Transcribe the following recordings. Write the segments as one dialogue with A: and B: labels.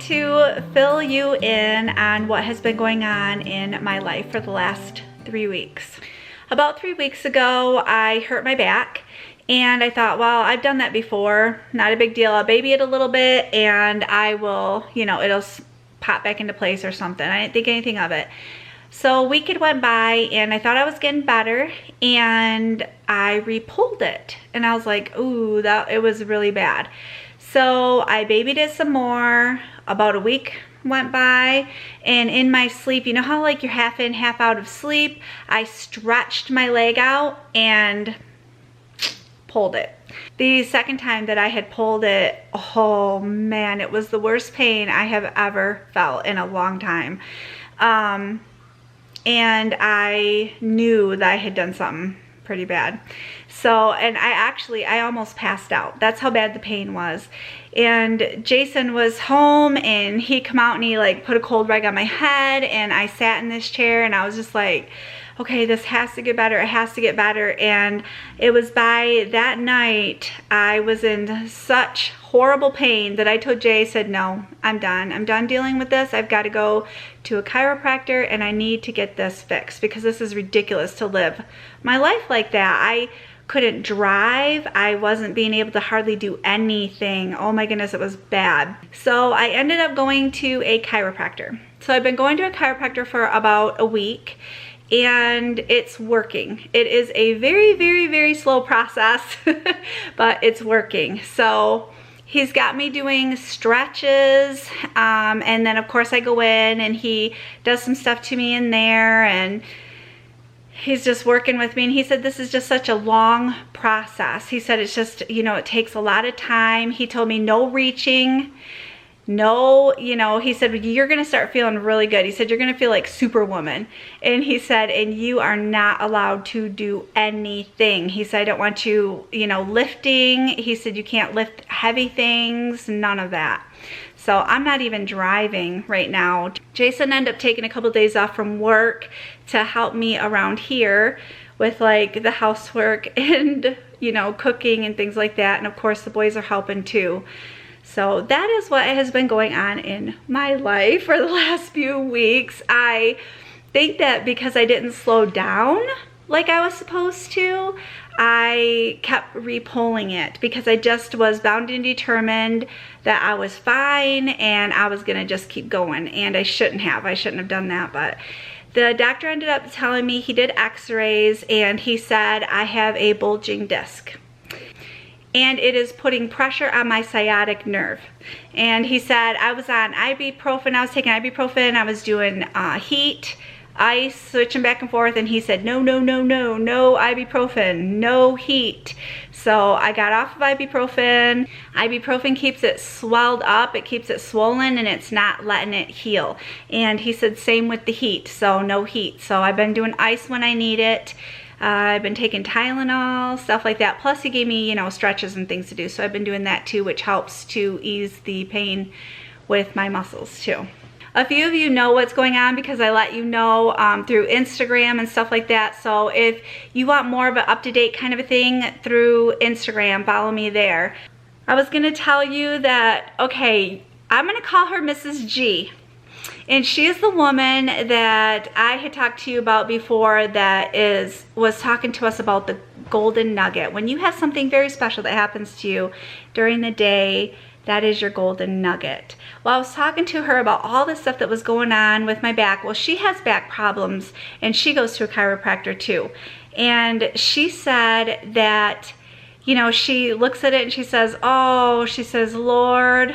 A: want to fill you in on what has been going on in my life for the last 3 weeks. About 3 weeks ago, I hurt my back, and I thought, well, I've done that before, not a big deal. I'll baby it a little bit and I will, you know, it'll pop back into place or something. I didn't think anything of it. So a week had went by and I thought I was getting better, and I re-pulled it, and I was like, ooh, it was really bad. So I babied it some more. About a week went by, and in my sleep, you know how like you're half in, half out of sleep, I stretched my leg out and pulled it. The second time that I had pulled it, oh man, it was the worst pain I have ever felt in a long time. And I knew that I had done something pretty bad. So, and I almost passed out. That's how bad the pain was. And Jason was home, and he come out and he like put a cold rag on my head, and I sat in this chair and I was just like, okay, this has to get better. It has to get better. And it was by that night I was in such horrible pain that I told Jay, I said, no, I'm done. I'm done dealing with this. I've got to go to a chiropractor and I need to get this fixed, because this is ridiculous to live my life like that. I couldn't drive. I wasn't being able to hardly do anything. Oh my goodness, it was bad. So I ended up going to a chiropractor. So I've been going to a chiropractor for about a week, and it's working. It is a very, very, very slow process, but it's working. So he's got me doing stretches, and then of course I go in and he does some stuff to me in there, and he's just working with me. And he said this is just such a long process. He said it's just, you know, it takes a lot of time. He told me no reaching, no, you know, he said you're gonna start feeling really good. He said you're gonna feel like Superwoman. And he said, and you are not allowed to do anything. He said I don't want you, you know, lifting. He said you can't lift heavy things, none of that. So I'm not even driving right now. Jason ended up taking a couple of days off from work to help me around here with like the housework and, you know, cooking and things like that. And of course the boys are helping too. So that is what has been going on in my life for the last few weeks. I think that because I didn't slow down like I was supposed to, I kept re-pulling it, because I just was bound and determined that I was fine and I was gonna just keep going, and I shouldn't have done that. But the doctor ended up telling me, he did x-rays, and he said I have a bulging disc, and it is putting pressure on my sciatic nerve. And he said I was on ibuprofen, I was taking ibuprofen, I was doing heat, ice, switching back and forth, and he said no, no, no, no, no ibuprofen, no heat. So I got off of ibuprofen. Ibuprofen keeps it swelled up, it keeps it swollen, and it's not letting it heal. And he said same with the heat, so no heat. So I've been doing ice when I need it. I've been taking Tylenol, stuff like that. Plus he gave me, you know, stretches and things to do. So I've been doing that too, which helps to ease the pain with my muscles too. A few of you know what's going on because I let you know through Instagram and stuff like that. So if you want more of an up-to-date kind of a thing through Instagram, follow me there. I was gonna tell you that, okay, I'm gonna call her Mrs. G. And she is the woman that I had talked to you about before, that was talking to us about the golden nugget. When you have something very special that happens to you during the day, that is your golden nugget. Well, I was talking to her about all the stuff that was going on with my back. Well, she has back problems, and she goes to a chiropractor too. And she said that, you know, she looks at it and she says, oh, she says, Lord,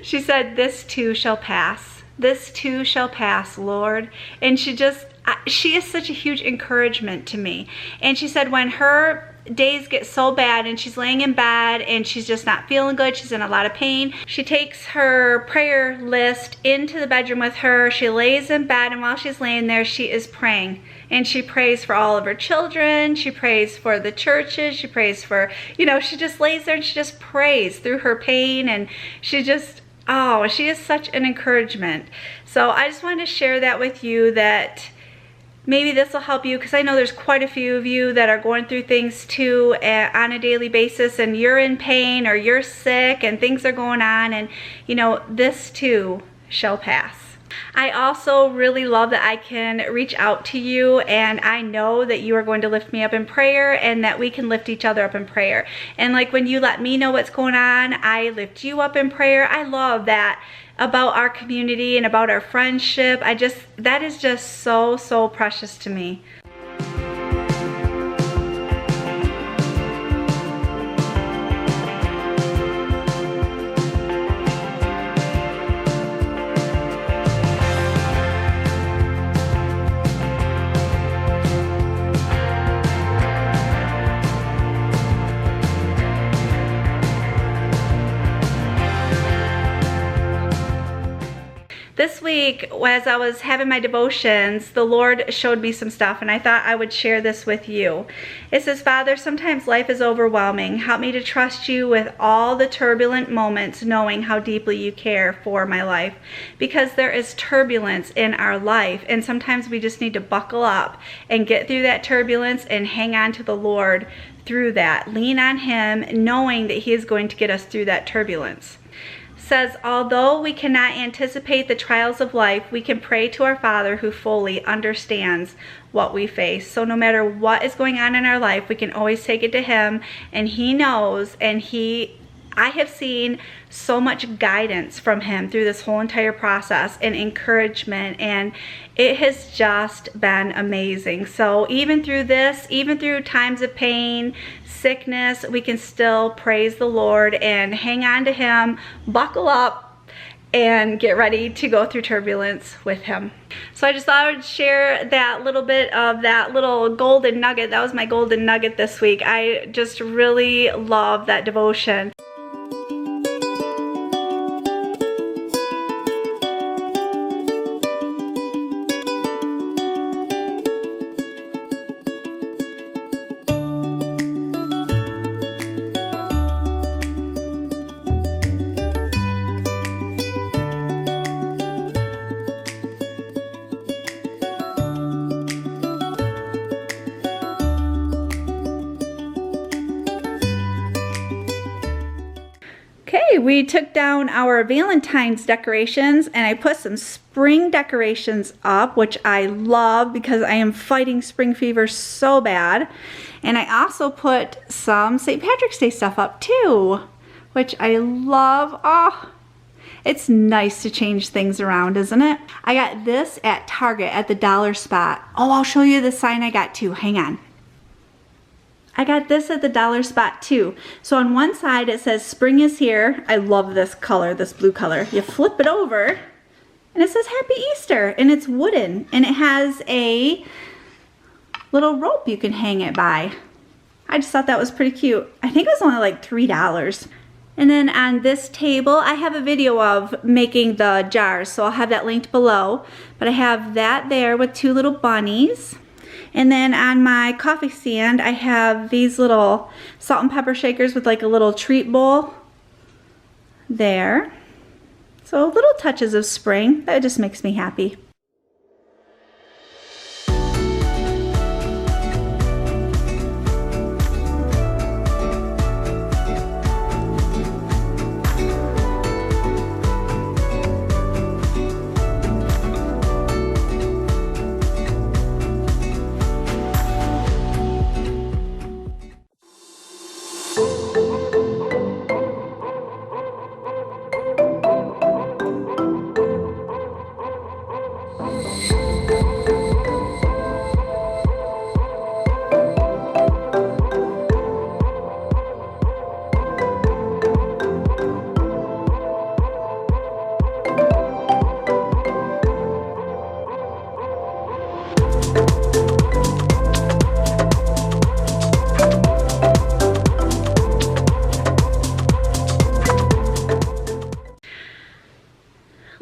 A: she said, this too shall pass. This too shall pass, Lord. And she is such a huge encouragement to me. And she said when her days get so bad and she's laying in bed and she's just not feeling good, she's in a lot of pain, she takes her prayer list into the bedroom with her. She lays in bed, and while she's laying there, she is praying. And she prays for all of her children, she prays for the churches, she prays for, you know, she just lays there and she just prays through her pain. And she just, oh, she is such an encouragement. So I just wanted to share that with you, that maybe this will help you, because I know there's quite a few of you that are going through things too on a daily basis, and you're in pain or you're sick and things are going on, and you know, this too shall pass. I also really love that I can reach out to you, and I know that you are going to lift me up in prayer, and that we can lift each other up in prayer. And like when you let me know what's going on, I lift you up in prayer. I love that about our community and about our friendship. That is just so, so precious to me. This week, as I was having my devotions, the Lord showed me some stuff, and I thought I would share this with you. It says, Father, sometimes life is overwhelming. Help me to trust you with all the turbulent moments, knowing how deeply you care for my life. Because there is turbulence in our life, and sometimes we just need to buckle up and get through that turbulence and hang on to the Lord through that. Lean on Him, knowing that He is going to get us through that turbulence. Says, although we cannot anticipate the trials of life, we can pray to our Father who fully understands what we face. So no matter what is going on in our life, we can always take it to Him, and He knows, and I have seen so much guidance from Him through this whole entire process, and encouragement, and it has just been amazing. So even through this, even through times of pain, sickness, we can still praise the Lord and hang on to Him, buckle up, and get ready to go through turbulence with Him. So I just thought I would share that little bit of that little golden nugget. That was my golden nugget this week. I just really love that devotion. Okay, we took down our Valentine's decorations, and I put some spring decorations up, which I love because I am fighting spring fever so bad. And I also put some St. Patrick's Day stuff up too, which I love. Oh, it's nice to change things around, isn't it? I got this at Target at the dollar spot. Oh, I'll show you the sign I got too. Hang on. I got this at the dollar spot too. So on one side it says spring is here. I love this color, this blue color. You flip it over and it says Happy Easter, and it's wooden, and it has a little rope you can hang it by. I just thought that was pretty cute. I think it was only like $3. And then on this table, I have a video of making the jars, so I'll have that linked below. But I have that there with two little bunnies. And then on my coffee stand, I have these little salt and pepper shakers with like a little treat bowl there. So little touches of spring. That just makes me happy.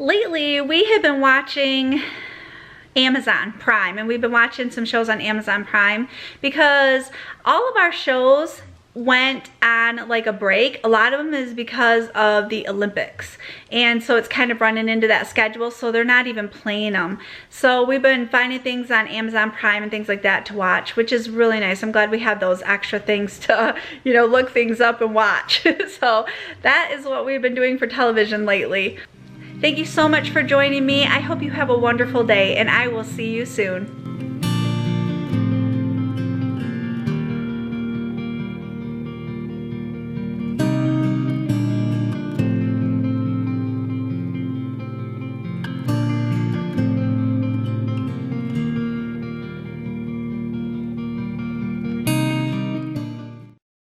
A: Lately, we have been watching Amazon Prime, and we've been watching some shows on Amazon Prime because all of our shows went on like a break, a lot of them is because of the Olympics, and so it's kind of running into that schedule, so they're not even playing them. So we've been finding things on Amazon Prime and things like that to watch, which is really nice. I'm glad we have those extra things to, you know, look things up and watch. So that is what we've been doing for television lately. Thank you so much for joining me. I hope you have a wonderful day, and I will see you soon.